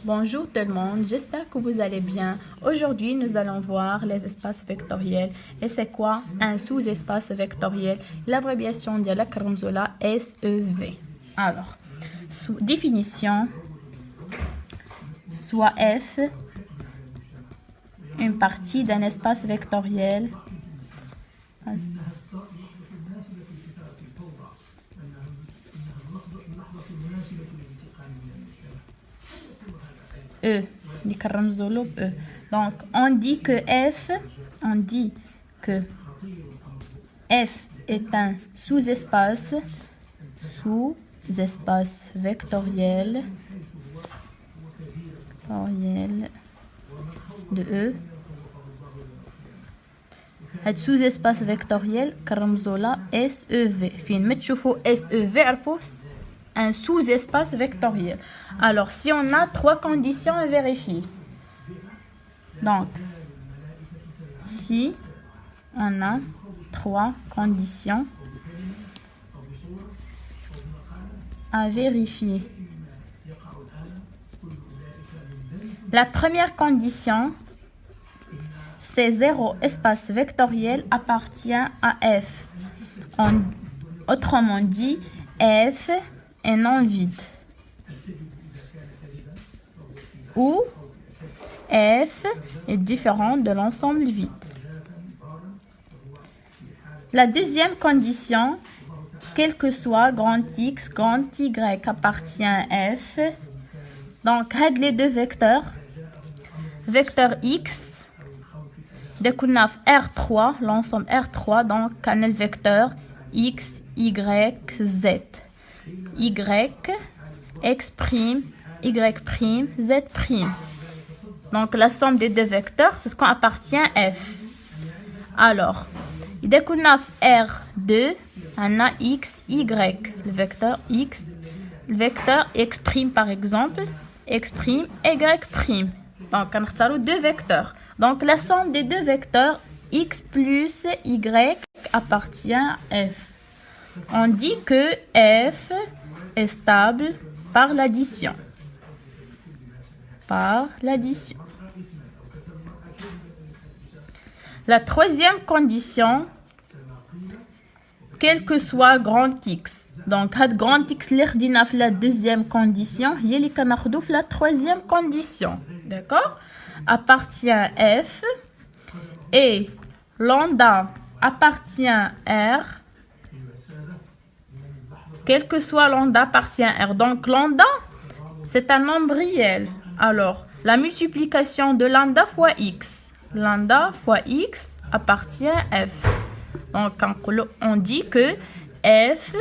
Bonjour tout le monde, j'espère que vous allez bien. Aujourd'hui, nous allons voir les espaces vectoriels. Et c'est quoi un sous-espace vectoriel? L'abréviation de la Karamzola SEV. Alors, définition, soit F, une partie d'un espace vectoriel. E, E. Donc, on dit que F est un sous-espace vectoriel de E. هاد sous-espace vectoriel كرمزولا SEV. فين ما تشوفوا SEV عرفوا un sous-espace vectoriel. Alors, si on a trois conditions à vérifier. Donc, si on a trois conditions à vérifier. La première condition, c'est 0 espace vectoriel appartient à F. Autrement dit, F est non vide. Ou F est différent de l'ensemble vide. La deuxième condition, quel que soit grand X, grand Y appartient à F. Donc, les deux vecteurs. Vecteur X, R3, l'ensemble R3, donc on a le vecteur X, Y, Z. Y, X', Y', Z'. Donc, la somme des deux vecteurs, c'est ce qu'on appartient à F. Alors, dès qu'on a R2, on a X, Y, le vecteur X, le vecteur X' par exemple, X', Y'. Donc, on a deux vecteurs. Donc, la somme des deux vecteurs, X plus Y, appartient à F. On dit que F est stable par l'addition. La troisième condition, quel que soit grand X. Donc, grand X, la deuxième condition, la troisième condition. D'accord? Appartient à F et lambda appartient à R. Quel que soit lambda appartient à R. Donc, lambda, c'est un nombre réel. Alors, la multiplication de lambda fois X. Lambda fois X appartient à F. Donc, on dit que F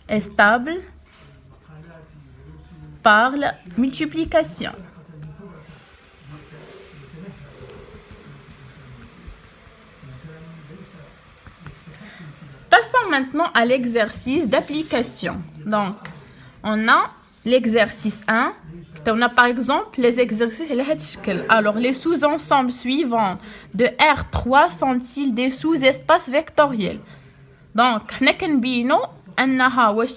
est stable par la multiplication. Passons maintenant à l'exercice d'application. Donc, on a l'exercice 1. On a par exemple les exercices. Alors, les sous-ensembles suivants de R3 sont-ils des sous-espaces vectoriels? Donc, nous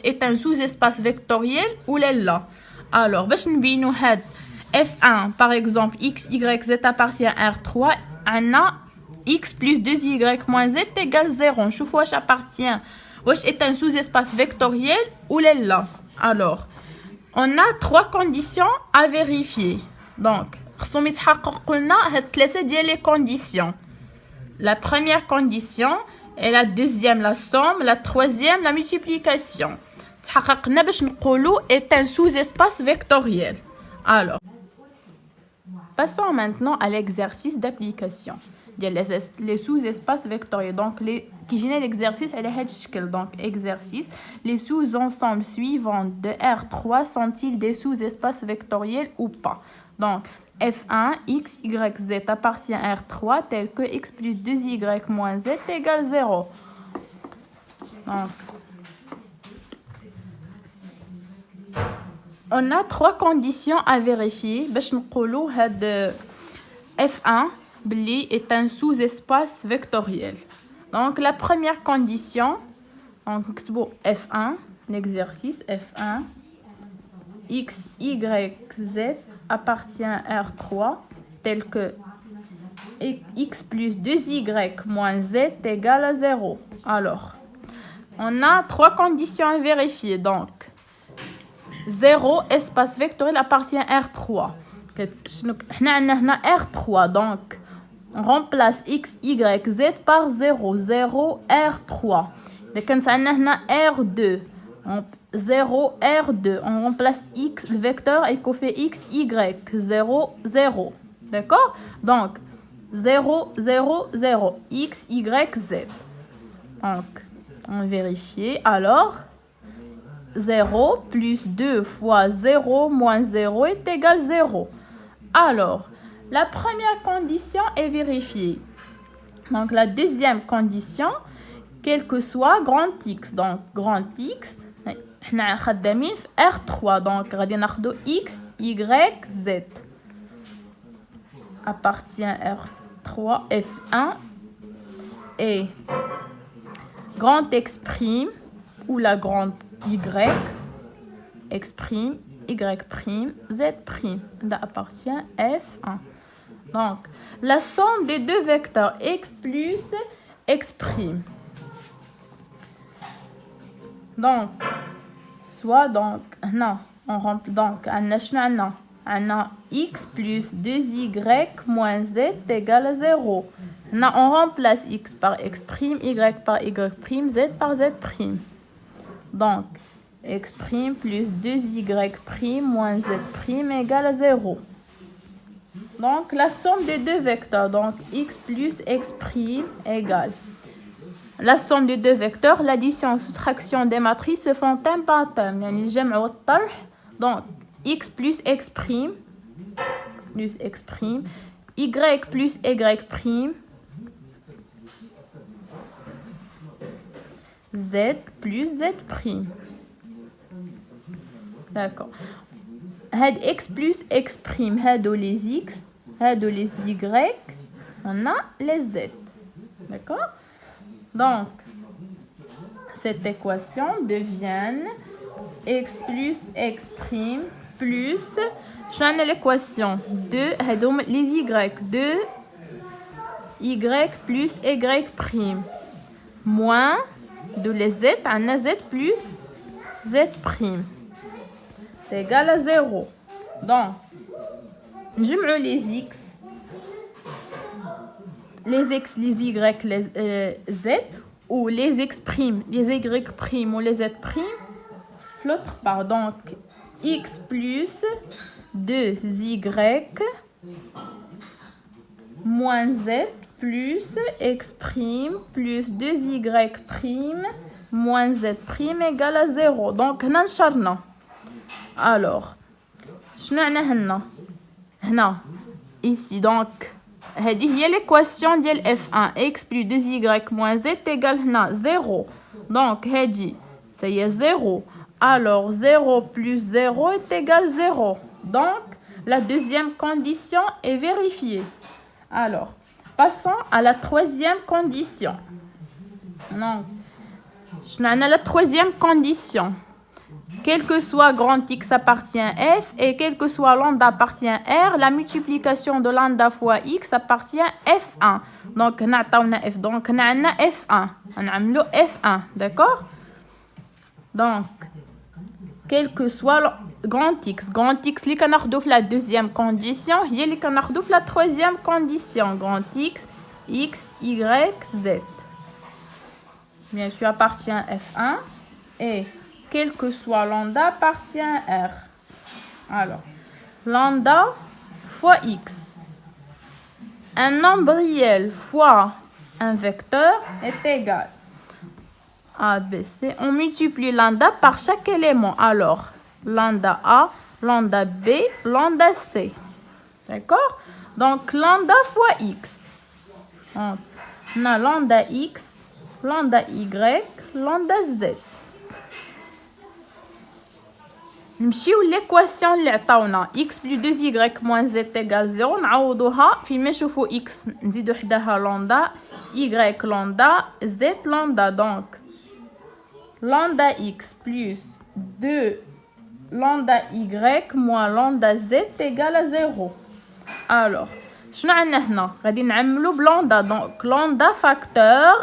est un sous-espace vectoriel ou là. Alors, F1, par exemple, X, Y, Z appartient à R3. On a X plus 2Y moins Z égale 0. Je vois où appartient. Est un sous-espace vectoriel ou là. Alors, on a trois conditions à vérifier. Donc, les conditions. La première condition et la deuxième, la somme. La troisième, la multiplication. Est un sous-espace vectoriel. Alors, passons maintenant à l'exercice d'application. Les sous-espaces vectoriels. Donc, qui génèrent l'exercice, donc, exercice. Les sous-ensembles suivants de R3 sont-ils des sous-espaces vectoriels ou pas? Donc, F1, X, Y, Z appartient à R3 tel que X plus 2Y moins Z égale 0. Donc, on a trois conditions à vérifier. F1 est un sous-espace vectoriel. Donc, la première condition, donc, F1, l'exercice F1, X, Y, Z appartient à R3 tel que x plus 2y moins z égale à 0. Alors, on a trois conditions à vérifier. Donc, 0 espace vectoriel appartient à R3. On a R3, donc on remplace x, y, z par 0. 0, R3. Donc, on a R2. 0, R2. On remplace x, le vecteur, et qu'on fait x, y. 0, 0. D'accord? Donc, 0, 0, 0. X, y, z. Donc, on vérifie. Alors, 0 plus 2 fois 0 moins 0 est égal à 0. Alors, la première condition est vérifiée. Donc, la deuxième condition, quel que soit grand X. Donc, grand X, on a R3. Donc, on va X, Y, Z. Appartient à R3, F1. Et grand X', ou la grande Y, X', Y', Z'. Ça appartient à F1. Donc, la somme des deux vecteurs X plus X'. Donc, soit donc, non, on remplit donc, on a x plus 2y moins z égale à 0. Non, on remplace x par x', y par y', z par z'. Donc, x' plus 2y' moins z' égale à 0. Donc, la somme des deux vecteurs, donc x plus x' égale. La somme des deux vecteurs, l'addition et soustraction des matrices se font terme par terme. Donc, x plus x' plus x', y plus y', z plus z'. D'accord. Had x plus x', hadou les x, hadou les y, on a les z. D'accord? Donc, cette équation devient x plus x' plus, je ai l'équation 2, les y, 2, y plus y', moins de les z, on a z plus z'. C'est égal à 0. Donc, نجمعوا les x, les y, les z, ou les x', les y' ou les z', l'autre part. Donc, x plus 2y moins z plus x' plus 2y' moins z' égale à 0. Donc, هنا نشرنا. Alors, شنو عندنا هنا ici. Donc, هذه هي l'équation ديال f1 x plus 2y moins z égale هنا 0. Donc, هذه c'est 0. Alors, 0 plus 0 est égal à 0. Donc, la deuxième condition est vérifiée. Alors, passons à la troisième condition. Non. On a la troisième condition. Quel que soit grand X appartient à F et quel que soit lambda appartient à R, la multiplication de lambda fois X appartient à F1. Donc, on a F. Donc, on a F1. On a F1. D'accord? Donc, quel que soit grand X, les canards la deuxième condition, il y a les canards la troisième condition. Grand X, X, Y, Z. Bien sûr, appartient à F1 et quel que soit lambda appartient à R. Alors, lambda fois X. Un nombre réel fois un vecteur est égal à B, C. On multiplie lambda par chaque élément. Alors, lambda A, lambda B, lambda C. D'accord? Donc, lambda fois X. On a lambda X, lambda Y, lambda Z. نمشيو l'équation اللي عطاونا x plus 2y moins z égale 0 نعوضوها فين ما نشوفوا x نزيدو حداها لامدا y lambda z lambda. Donc lambda x plus 2 lambda y moins lambda z égale à 0. Alors, شنو عندنا هنا؟ غادي نعملو بلامدا. دونك لامدا فاكتور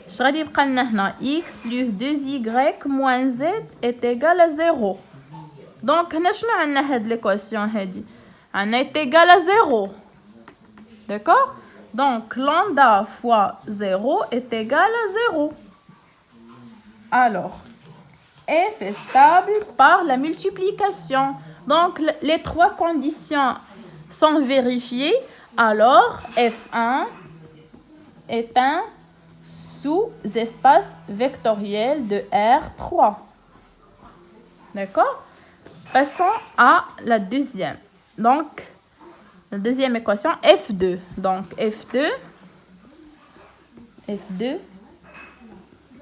اش غادي يبقى لنا هنا؟ x plus 2y moins z est égal à 0. دونك هنا شنو عندنا هاد ليكواسيون هادي؟ عندنا est égal à 0. D'accord? Donc lambda fois 0 est égal à 0. Alors, f est stable par la multiplication. Donc les trois conditions sont vérifiées. Alors f1 est un sous-espace vectoriel de R3. D'accord? Passons à la deuxième. Donc, la deuxième équation, F2. Donc, F2,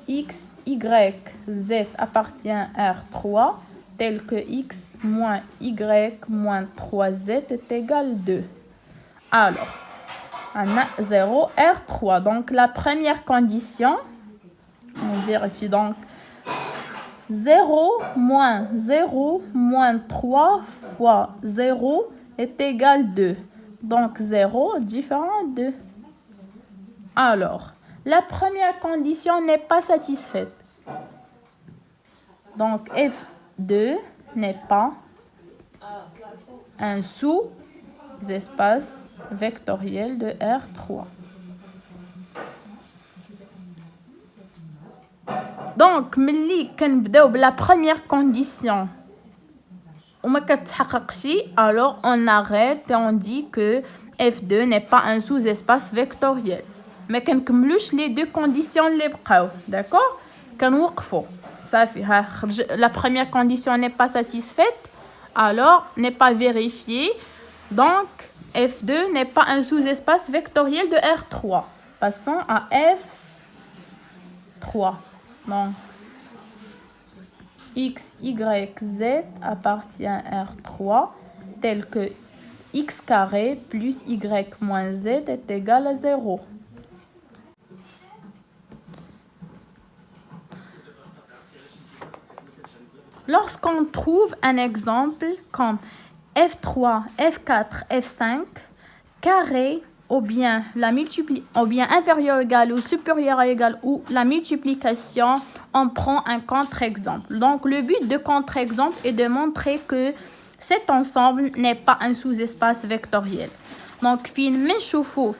x, y, z appartient à R3, tel que x moins y moins 3z est égal à 2. Alors, on a 0, R3. Donc, la première condition, on vérifie donc, 0 moins 3 fois 0 est égal à 2. Donc 0 différent de 2. Alors, la première condition n'est pas satisfaite. Donc F2 n'est pas un sous-espace vectoriel de R3. Donc, la première condition, alors on arrête et on dit que F2 n'est pas un sous-espace vectoriel. Mais quand les deux conditions les d'accord? La première condition n'est pas satisfaite, alors n'est pas vérifiée. Donc F2 n'est pas un sous-espace vectoriel de R3. Passons à F3. Donc x, y, z appartient à R3 tel que x carré plus y moins z est égal à 0. Lorsqu'on trouve un exemple comme F3, F4, F5, carré ou bien inférieur ou égal ou supérieur à égal ou la multiplication, on prend un contre-exemple. Donc le but de contre-exemple est de montrer que cet ensemble n'est pas un sous-espace vectoriel. Donc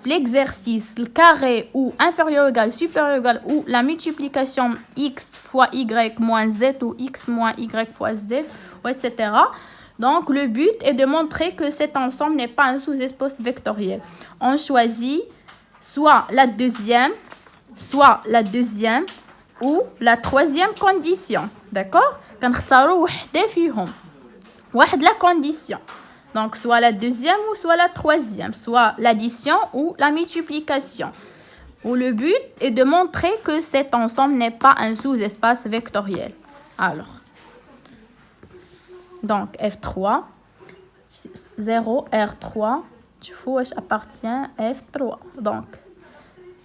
l'exercice le carré ou inférieur ou égal, supérieur ou égal ou la multiplication x fois y moins z ou x moins y fois z, etc. Donc, le but est de montrer que cet ensemble n'est pas un sous-espace vectoriel. On choisit soit la deuxième ou la troisième condition. D'accord? La condition. Donc, soit la deuxième ou soit la troisième. Soit l'addition ou la multiplication. Où le but est de montrer que cet ensemble n'est pas un sous-espace vectoriel. Alors. Donc, F3, 0, R3, tu vois, appartient à F3. Donc,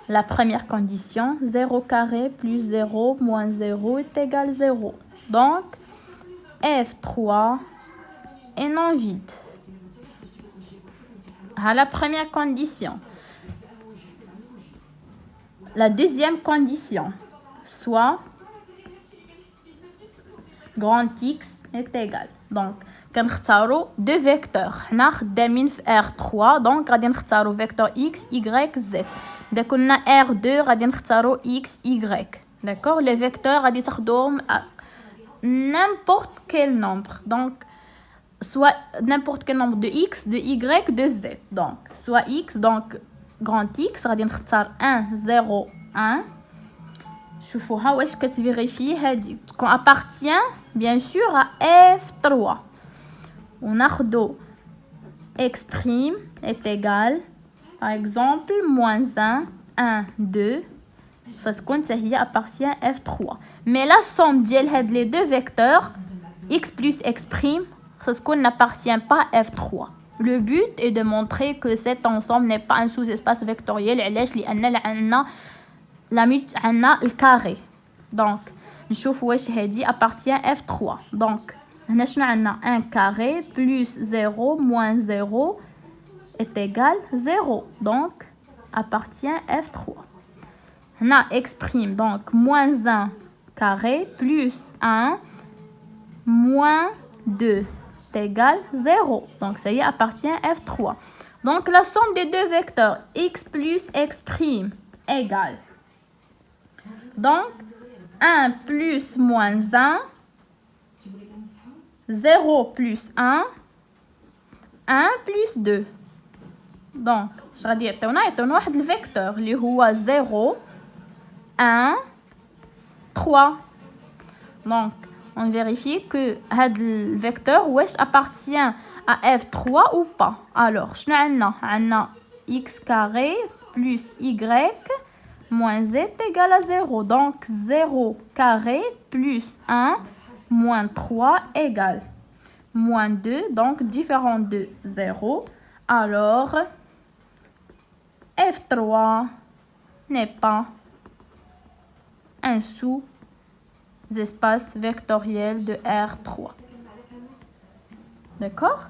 la première condition, 0 carré plus 0 moins 0 est égal à 0. Donc, F3 est non vide. À la première condition. La deuxième condition, soit grand X est égal. Donc, كنختاروا deux vecteurs. حنا خدامين في R3 donc غادي نختاروا vecteur X, Y, Z. إذا كنا R2 غادي نختاروا X, Y. D'accord? Les vecteurs غادي تاخدوهم n'importe quel nombre. Donc, soit n'importe quel nombre de X, de Y, de Z. Donc, soit X, donc grand X غادي نختار 1, 0, 1. شوفوها واش كتفيريفي هادي تكون appartient bien sûr à F3. On a x' est égal par exemple moins 1, 1, 2. Ça se compte, ça appartient à F3. Mais la somme de les deux vecteurs x plus x', ça se compte n'appartient pas à F3. Le but est de montrer que cet ensemble n'est pas un sous-espace vectoriel. Le carré. Donc, نشوف واش هادي appartient à F3. Donc, هنا شنو عندنا 1 carré plus 0 moins 0 est égal 0 donc appartient F3. هنا x prime donc moins 1 carré plus 1 moins 2 est égal 0 donc ça y est appartient F3. Donc la somme des deux vecteurs x plus x prime égale donc 1 plus moins 1 0 plus 1 1 plus 2 donc اش غادي يعطيونا واحد الفيكتور اللي هو 0 1 3 donc on vérifie que هاد الفيكتور واش appartient à F3 ou pas. alors شنو عندنا x carré plus y moins z égale à 0 donc 0 carré plus 1 moins 3 égale moins 2 donc différent de 0. alors F3 n'est pas un sous-espace vectoriel de R3. d'accord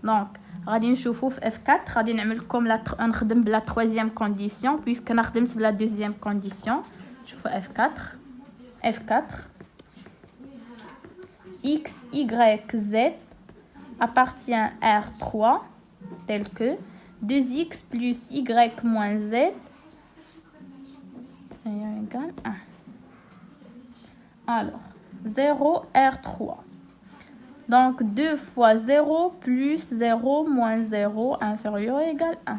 donc غادي نشوفوا في F4 غادي نعمل لكم نخدم بلا troisième condition puisque انا خدمت بلا deuxième condition. شوفوا F4 x y z appartient à R3 tel que 2x plus y moins z égale 1. alors 0 R3 donc 2 fois 0 plus 0 moins 0 inférieur ou égal 1.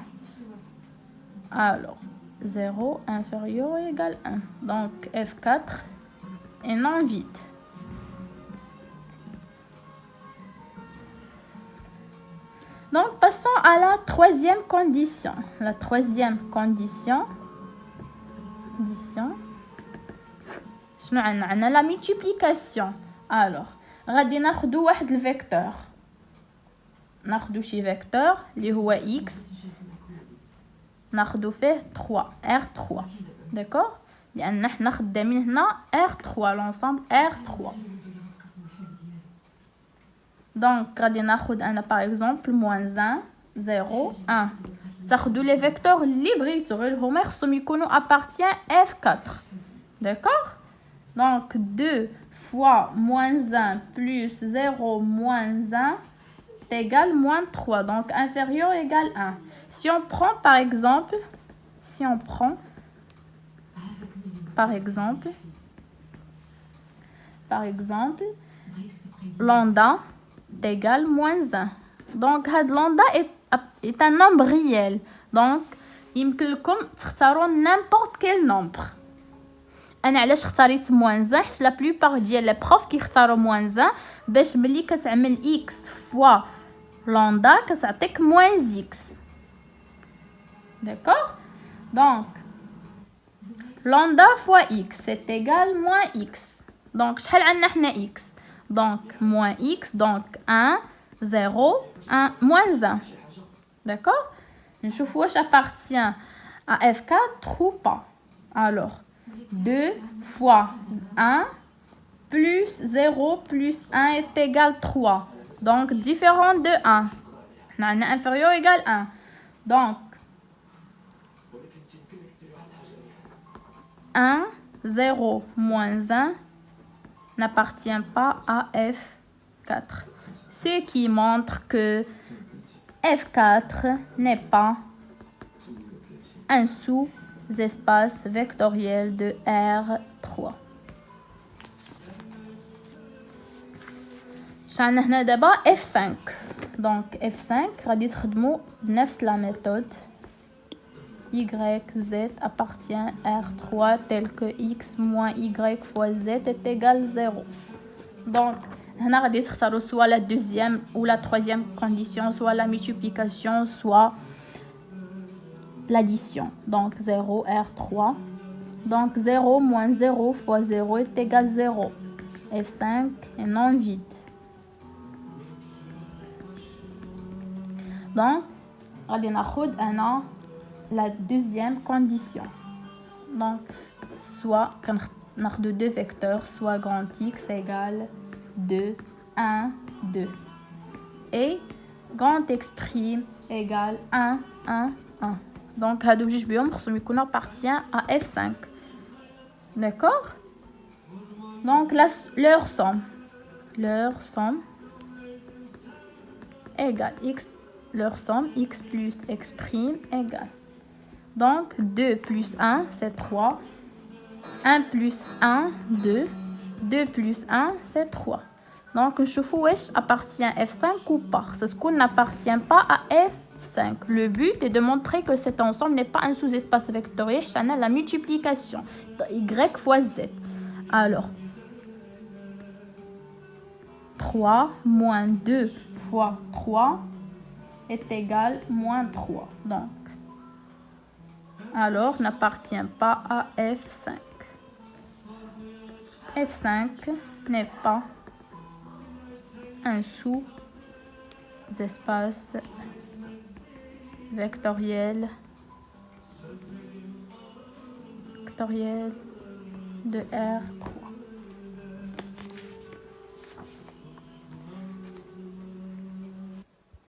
alors 0 inférieur ou égal 1 donc F4 est non vide. donc passons à la troisième condition. La troisième condition شنو عندنا la multiplication. alors غادي ناخدو واحد الفيكتور ناخدو شي فيكتور اللي هو x ناخدو فيه 3 R3 d'accord لان حنا خدامين هنا R3 l'ensemble R3 donc غادي ناخد انا par exemple moins 1 0 1 تاخدو لي فيكتور اللي بغيتو غير هما خصهم يكونوا appartient F4 d'accord donc 2 fois moins 1 plus 0 moins 1 égale moins 3 donc inférieur égale 1. si on prend par exemple lambda égale moins 1 donc هاد lambda est un nombre réel donc يمكن لكم تختاروا n'importe quel nombre. انا علاش اختاريت موان 1 حيت لا بلوبار ديال لي بروف كيختاروا موان 1 باش ملي كتعمل x فوا لامدا كتعطيك موان x d'accord donc lambda fois x c'est égal moins x donc شحال عندنا حنا x donc moins x donc 1 0 1 moins 1 d'accord نشوف واش appartient à F4 ou pas. alors 2 fois 1 plus 0 plus 1 est égal 3 donc différent de 1 on a inférieur égal 1 donc 1 0 moins 1 n'appartient pas à F4 ce qui montre que F4 n'est pas un sous-espace vectoriel de R3. شعلنا هنا دابا F5 donc F5 غادي تخدموا بنفس la méthode y z appartient R3 tel que x moins y fois z est égal 0 donc هنا غادي تختاروا soit la deuxième ou la troisième condition soit la multiplication soit l'addition donc 0 R3 donc 0 moins 0 fois 0 est égal 0 F5 est non vide donc غادي ناخد انا la deuxième condition donc soit ناخدو deux vecteurs soit grand x égale 2, 1, 2. Et grand X' égale 1, 1, 1. Donc, هادو بجوج بيهم خصهم يكونوا appartient à F5. D'accord? Donc, leur somme égale x, leur somme x plus x' égale. Donc, 2 plus 1, c'est 3. 1 plus 1, 2. 2 plus 1, c'est 3. Donc, je wesh appartient à F5 ou pas. C'est ce qu'on n'appartient pas à F5. Le but est de montrer que cet ensemble n'est pas un sous-espace vectoriel. On a la multiplication y fois z. Alors, 3 moins 2 fois 3 est égal à moins 3. Donc, alors n'appartient pas à F5. F5 n'est pas un sous-espace vectoriel de R3.